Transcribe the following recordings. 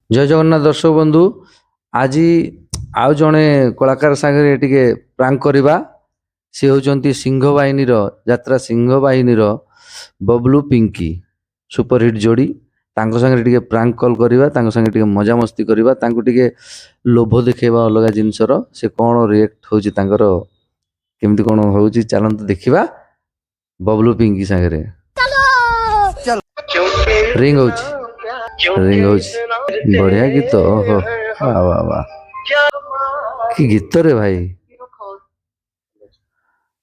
ଜୟ ଜଗନ୍ନାଥ ଦର୍ଶକ ବନ୍ଧୁ। ଆଜି ଆଉ ଜଣେ କଳାକାର ସାଙ୍ଗରେ ଟିକେ ପ୍ରାଙ୍କ କରିବା। ସେ ହେଉଛନ୍ତି ସିଂହ ବାହିନୀର ଯାତ୍ରା ସିଂହ ବାହିନୀର ବବଲୁ ପିଙ୍କି, ସୁପରହିଟ୍ ଯୋଡ଼ି। ତାଙ୍କ ସାଙ୍ଗରେ ଟିକେ ପ୍ରାଙ୍କ କଲ୍ କରିବା, ତାଙ୍କ ସାଙ୍ଗରେ ଟିକେ ମଜାମସ୍ତି କରିବା, ତାଙ୍କୁ ଟିକେ ଲୋଭ ଦେଖେଇବା ଅଲଗା ଜିନିଷର। ସେ କ'ଣ ରିଏକ୍ଟ ହେଉଛି ତାଙ୍କର, କେମିତି କ'ଣ ହେଉଛି ଚାଲନ୍ତୁ ଦେଖିବା। ବବଲୁ ପିଙ୍କି ସାଙ୍ଗରେ ରିଙ୍ଗ ହେଉଛି, ରିଙ୍ଗ ହେଉଛି। ବଢିଆ ଗୀତ, ଓହୋ ବାଃ ବାଃ ବାଃ, କି ଗୀତ ରେ ଭାଇ।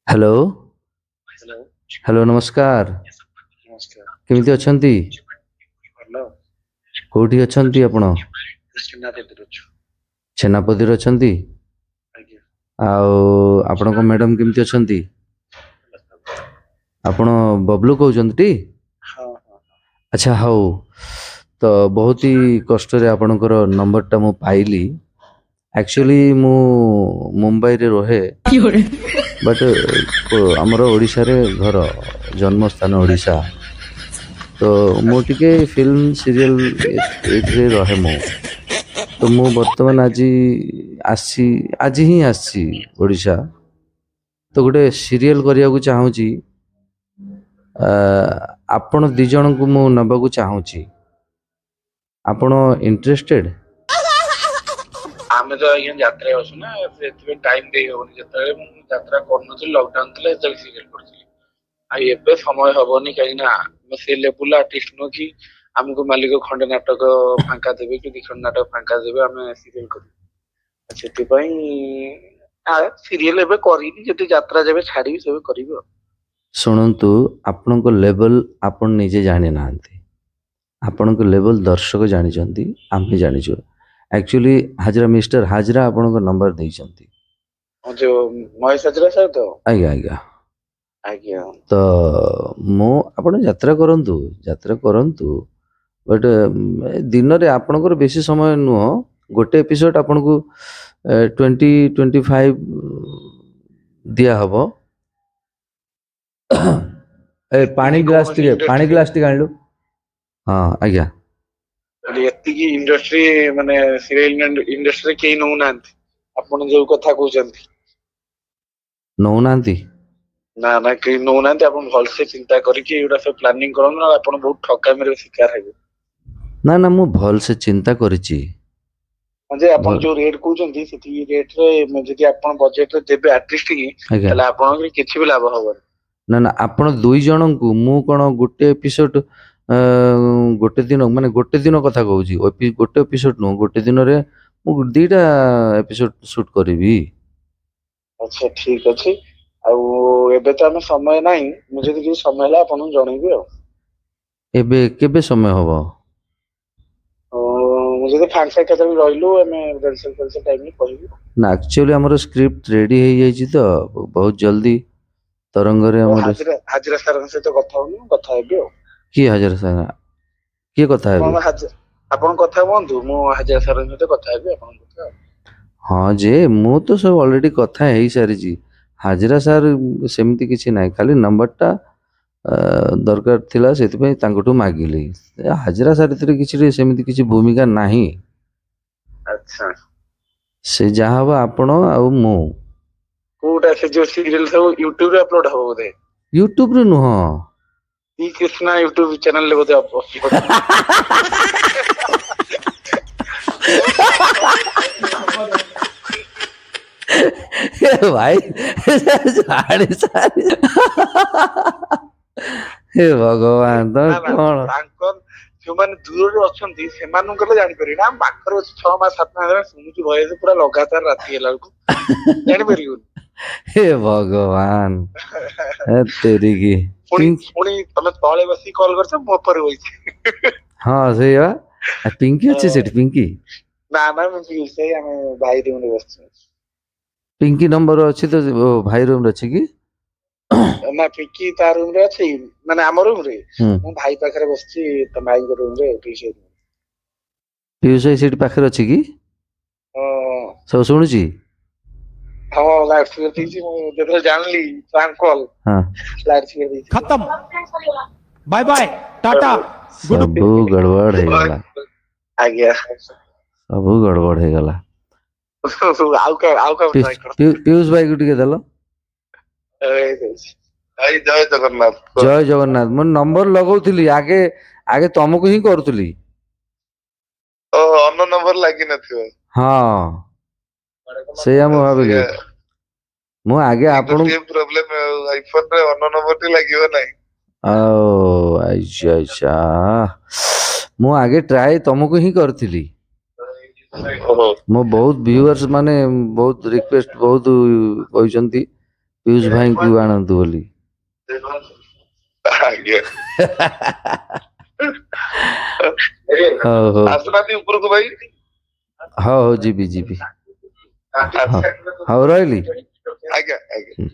ହ୍ୟାଲୋ ହ୍ୟାଲୋ, ନମସ୍କାର। କେମିତି ଅଛନ୍ତି? କୋଉଠି ଅଛନ୍ତି ଆପଣ? ଛେନାପତିରେ ଅଛନ୍ତି। ଆଉ ଆପଣଙ୍କ ମ୍ୟାଡାମ କେମିତି ଅଛନ୍ତି? ଆପଣ ବବଲୁ କହୁଛନ୍ତି ଟି? ଆଚ୍ଛା, ହଉ। ତ ବହୁତ ହି କଷ୍ଟରେ ଆପଣଙ୍କର ନମ୍ବରଟା ମୁଁ ପାଇଲି। ଆକ୍ଚୁଆଲି ମୁଁ ମୁମ୍ବାଇରେ ରହେ, ବଟ୍ ଆମର ଓଡ଼ିଶାରେ ଘର, ଜନ୍ମସ୍ଥାନ ଓଡ଼ିଶା। ତ ମୁଁ ଟିକେ ଫିଲ୍ମ ସିରିଏଲ ଏଇଥିରେ ରହେ ମୁଁ। ତ ମୁଁ ବର୍ତ୍ତମାନ ଆଜି ହିଁ ଆସିଛି ଓଡ଼ିଶା। ତ ଗୋଟେ ସିରିଏଲ କରିବାକୁ ଚାହୁଁଛି। ଆପଣ ଦି ଜଣଙ୍କୁ ମୁଁ ନେବାକୁ ଚାହୁଁଛି। ଆପଣ ଇଣ୍ଟରେଷ୍ଟେଡ୍? ଆମେ ତ ଆଜ୍ଞା ଯାତ୍ରାରେ ଅଛୁ ନା, ସେଥିପାଇଁ ଟାଇମ ଦେଇ ହବନି। ଯେତେବେଳେ ମୁଁ ଯାତ୍ରା କରୁନଥିଲି, ଲକଡାଉନ ଥିଲା, ସେତେବେଳେ ସିରିଏଲ କରୁଥିଲି। ଆଉ ଏବେ ସମୟ ହବନି, କାହିଁକି ନା ଆମେ ସେ ଲେବୁଲ ଆର୍ଟିଷ୍ଟ ନୁହଁ କି ଆମକୁ ମାଲିକ ଖଣ୍ଡେ ନାଟକ ଫାଙ୍କା ଦେବେ କି ଦି ଖଣ୍ଡ ନାଟକ ଫାଙ୍କା ଦେବେ ଆମେ ସିରିଏଲ କରିବୁ। ସେଥିପାଇଁ ସିରିଏଲ ଏବେ କରିନି, ଯଦି ଯାତ୍ରା ଯେବେ ଛାଡିବି ସେବେ କରିବି ଆଉ। ଶୁଣନ୍ତୁ, ଆପଣଙ୍କ ଲେବଲ ଆପଣ ନିଜେ ଜାଣିନାହାନ୍ତି। ଆପଣଙ୍କ ଲେବଲ ଦର୍ଶକ ଜାଣିଛନ୍ତି, ଆମେ ଜାଣିଛୁ। ଆକ୍ଚୁଆଲି ହାଜରା, ମିଷ୍ଟର ହାଜରା ଆପଣଙ୍କ ନମ୍ବର ଦେଇଛନ୍ତି। ଯୋଉ ମହେଶ ହାଜରା ସାର୍ ତ? ଆଜ୍ଞା ଆଜ୍ଞା। ଆଜ୍ଞା। ତ ଆପଣ ଯାତ୍ରା କରନ୍ତୁ, ବଟ୍ ଦିନରେ ଆପଣଙ୍କର ବେଶୀ ସମୟ ନୁହଁ। ଗୋଟେ ଏପିସୋଡ ଆପଣଙ୍କୁ 20-25 ଦିଆହବ। ପାଣି ଗ୍ଲାସ ଟିକେ ଆଣିଲୁ। ହଁ ଆଜ୍ଞା। ଏତିକି ଇଣ୍ଡଷ୍ଟ୍ରି, ମାନେ ସିରିଏଲ ଇଣ୍ଡଷ୍ଟ୍ରିରେ କେହି ନଉନାହାନ୍ତି ଆପଣ ଯୋଉ କଥା କହୁଛନ୍ତି। ନଉନାହାନ୍ତି? ନା କେହି ନଉନାହାନ୍ତି। ଆପଣ ଭଲସେ ଚିନ୍ତା କରିକି ଏଗୁଡା ସବୁ ପ୍ଲାନିଂ କରନ୍ତୁ, ନା ଆପଣ ବହୁତ ଠକାମିର ଶିକାର ହେବେ। ନା, ମୁଁ ଭଲସେ ଚିନ୍ତା କରିଛି। ଯେ ଆପଣ ଯୋଉ ରେଟ୍ କହୁଛନ୍ତି, ସେତିକି ରେଟରେ ଯଦି ଆପଣ ବଜେଟରେ ଦେବେ ଆର୍ଟିଷ୍ଟ କି, ତାହେଲେ ଆପଣଙ୍କର କିଛି ବି ଲାଭ ହବନି। ନା, ଆପଣ ଦୁଇ ଜଣଙ୍କୁ, ମୁଁ କ'ଣ ଗୋଟେ ଏପିସୋଡ ଗୋଟେ ଦିନ, ମାନେ ଗୋଟେ ଦିନ କଥା କହୁଛି, ଗୋଟେ ଏପିସୋଡ ନୁହଁ, ଗୋଟେ ଦିନରେ ମୁଁ 2ଟା ଏପିସୋଡ ସୁଟ କରିବି। ଆଚ୍ଛା, ଠିକ ଅଛି। ଆଉ ଏବେ ତ ଆମେ ସମୟ ନାହିଁ, ମୁଁ ଯଦି କିଛି ସମୟ ହେଲା ଆପଣଙ୍କୁ ଜଣେଇବି ଆଉ। ଏବେ କେବେ ସମୟ ହବ? ମୁଁ ଯଦି ଫାଙ୍କା କେତେବେଳେ ରହିଲୁ, ଆମେ ଟାଇମରେ କହିବି। ନା, ଆକ୍ଚୁଆଲି ଆମର ସ୍କ୍ରିପ୍ଟ ରେଡି ହେଇଯାଇଛି ତ, ବହୁତ ଜଲ୍ଦି ତରଙ୍ଗରେ ଆମର। ହାଜିରା ସାରଙ୍କ ସହିତ କଥା ହଉନି, କଥା ହେବି ଆଉ। କିଏ ହାଜରା ସାର? କିଏ କଥା ହେବେ? ଆପଣ କଥା ହୁଅନ୍ତୁ, ମୁଁ ହାଜିରା ସାରଙ୍କ ସହିତ କଥା ହେବି ଆପଣଙ୍କ କଥା। ହଁ ଯେ, ମୁଁ ତ ସବୁ ଅଲରେଡି କଥା ହେଇସାରିଛି। ହାଜରା ସାର୍ ସେମିତି କିଛି ନାହିଁ, ଖାଲି ନମ୍ବରଟା ଦରକାର ଥିଲା, ସେଥିପାଇଁ ତାଙ୍କଠୁ ମାଗିଲି। ହାଜରା ସାର୍ ଏଥିରେ ସେମିତି କିଛି ଭୂମିକା ନାହିଁ। ଆଚ୍ଛା, ସେ ଯାହା ହବ ଆପଣ ଆଉ ମୁଁ। କୋଉଟା? ସେ ଯୋଉ ସିରିଏଲ ସବୁ ୟୁଟ୍ୟୁବରେ ଅପଲୋଡ ହବ ବୋଧେ? ୟୁଟ୍ୟୁବରେ ନୁହଁ, କୃଷ୍ଣା ୟୁଟ୍ୟୁବ ଚ୍ୟାନେଲରେ ବୋଧେ ଅପଲୋଡ। ଭାଇ ଜାଣି ସାରି। ହେ ଭଗବାନ, ତମେ କ'ଣ? ଯୋଉମାନେ ଦୂରରେ ଅଛନ୍ତି ସେମାନଙ୍କୁ ଗଲେ ଜାଣିପାରିବେ। ଆମ ପାଖରେ ଅଛି, 6 ମାସ 7 ମାସ ହେଲା ଶୁଣୁଛୁ ଭଏସ, ପୁରା ଲଗାତାର ରାତି ହେଲା ବେଳକୁ ଜାଣିପାରିବୁନି। ହେ ଭଗବାନ, ତେରିକି। ପୁଣି ତମେ ତଳେ ବସିକି କଲ୍ କରିଛ, ମୋ ଉପରେ ବଇଛି। ହଁ, ସେଇଆ। ପିଙ୍କି ଅଛି ସେଠି? ପିଙ୍କି ନା, ମୁଁ ସେଇ ଆମେ ଭାଇ ରୁମରେ ବସିଛୁ। ପିଙ୍କି ନମ୍ବର ଅଛି ତ? ଭାଇ ରୁମରେ ଅଛି କି? ନା, ପିଙ୍କି ତା ରୁମରେ ଅଛି, ମାନେ ଆମ ରୁମରେ। ମୁଁ ଭାଇ ପାଖରେ ବସିଛି, ତା ଭାଇଙ୍କ ରୁମରେ। ପିୟୁଷ ଭାଇ ସେଠି ପାଖରେ ଅଛି କି? ସବୁ ଶୁଣୁଛି? ହଁ, ଲାଉଡ ସ୍ପିକର ଦେଇଛି। ମୁଁ ଯେତେବେଳେ ଜାଣିଲି ପ୍ରାଙ୍କ କଲ୍, ଲାଉଡ ସ୍ପିକର ଦେଇଛି। खत्म, बाय बाय, टाटा, ସବୁ ଗड़बड़ ହେଇଗଲା। ଆଜ୍ଞା। ସବୁ ଗଡବଡ ହେଇଗଲା। ଆଉ କାହାକୁ try କର। ପିୟୁଷ ଭାଇକୁ ଟିକେ ଦେଲ। ଭାଇ ଜୟ ଜଗନ୍ନାଥ। ଜୟ ଜଗନ୍ନାଥ। ମୁଁ ନମ୍ବର ଲଗଉଥିଲି ଆଗେ ଆଗେ ତମକୁ ହିଁ କରୁଥିଲି। ଓ ଅନ୍ୟ ନମ୍ବର ଲାଗିନଥିବ। ହଁ ସେଇଆ ମୁଁ ଭାବିଲି। ମୁଁ ଆଗେ ଆପଣଙ୍କୁ ପ୍ରୋବ୍ଲେମ ଆଇଫୋନ ରେ ଅନ୍ୟ ନମ୍ବର ଟି ଲାଗିବ ନାହିଁ। ଆଚ୍ଛା ମୁଁ ଆଗେ ଟ୍ରାଏ ତମକୁ ହିଁ କରିଥିଲି। ମୋ ବହୁତ ଭିଉଅର୍ସ ମାନେ ବହୁତ ରିକ୍ୱେଷ୍ଟ ବହୁତ କହିଛନ୍ତି ପିୟୁଷ ଭାଇଙ୍କୁ ଆଣନ୍ତୁ ବୋଲି। ଆଜ୍ଞା। ହଉ ହଉ ଆସୁନାହାନ୍ତି ଉପରକୁ ଭାଇ। ହଉ ହଉ ଯିବି ଯିବି। ହଉ ରହିଲି। ଆଜ୍ଞା ଆଜ୍ଞା।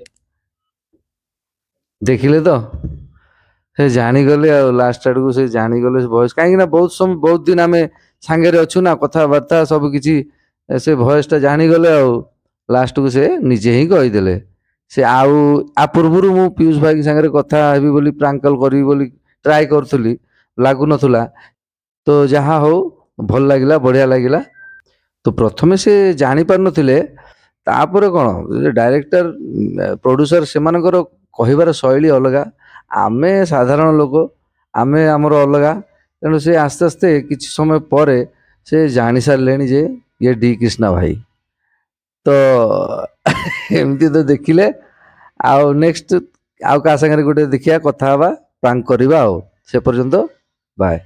ଦେଖିଲେ ତ ସେ ଜାଣିଗଲେ ଆଉ ଲାଷ୍ଟ ଆଡକୁ ସେ ଜାଣିଗଲେ ଭଏସ କାହିଁକି ନା ବହୁତ ସମୟ ବହୁତ ଦିନ ଆମେ ସାଙ୍ଗରେ ଅଛୁ ନା କଥାବାର୍ତ୍ତା ସବୁ କିଛି ସେ ଭଏସ ଟା ଜାଣିଗଲେ ଆଉ ଲାଷ୍ଟକୁ ସେ ନିଜେ ହିଁ କହିଦେଲେ। ସେ ଆଉ ଆ ପୂର୍ବରୁ ମୁଁ ପିୟୁଷ ଭାଇ ସାଙ୍ଗରେ କଥା ହେବି ବୋଲି ପ୍ରାଙ୍କ କଲ କରିବି ବୋଲି ଟ୍ରାଏ କରୁଥିଲି ଲାଗୁନଥିଲା। ତ ଯାହା ହଉ ଭଲ ଲାଗିଲା ବଢିଆ ଲାଗିଲା। ତ ପ୍ରଥମେ ସେ ଜାଣି ପାରୁନଥିଲେ ତାପରେ କଣ ଡାଇରେକ୍ଟର ପ୍ରଡ୍ୟୁସର ସେମାନଙ୍କର କହିବାର ଶୈଳୀ ଅଲଗା ଆମେ ସାଧାରଣ ଲୋକ ଆମେ ଆମର ଅଲଗା ତେଣୁ ସେ ଆସ୍ତେ ଆସ୍ତେ କିଛି ସମୟ ପରେ ସେ ଜାଣି ସାରିଲେଣି ଯେ ଇଏ ଡି କ୍ରିଷ୍ଣା ଭାଇ। ତ ଏମିତି ତ ଦେଖିଲେ ଆଉ ନେକ୍ସଟ ଆଉ କାହା ସାଙ୍ଗରେ ଗୋଟେ ଦେଖିବା କଥା ହବା ପ୍ରାଙ୍କ କରିବା ଆଉ ସେ ପର୍ଯ୍ୟନ୍ତ ବାଏ।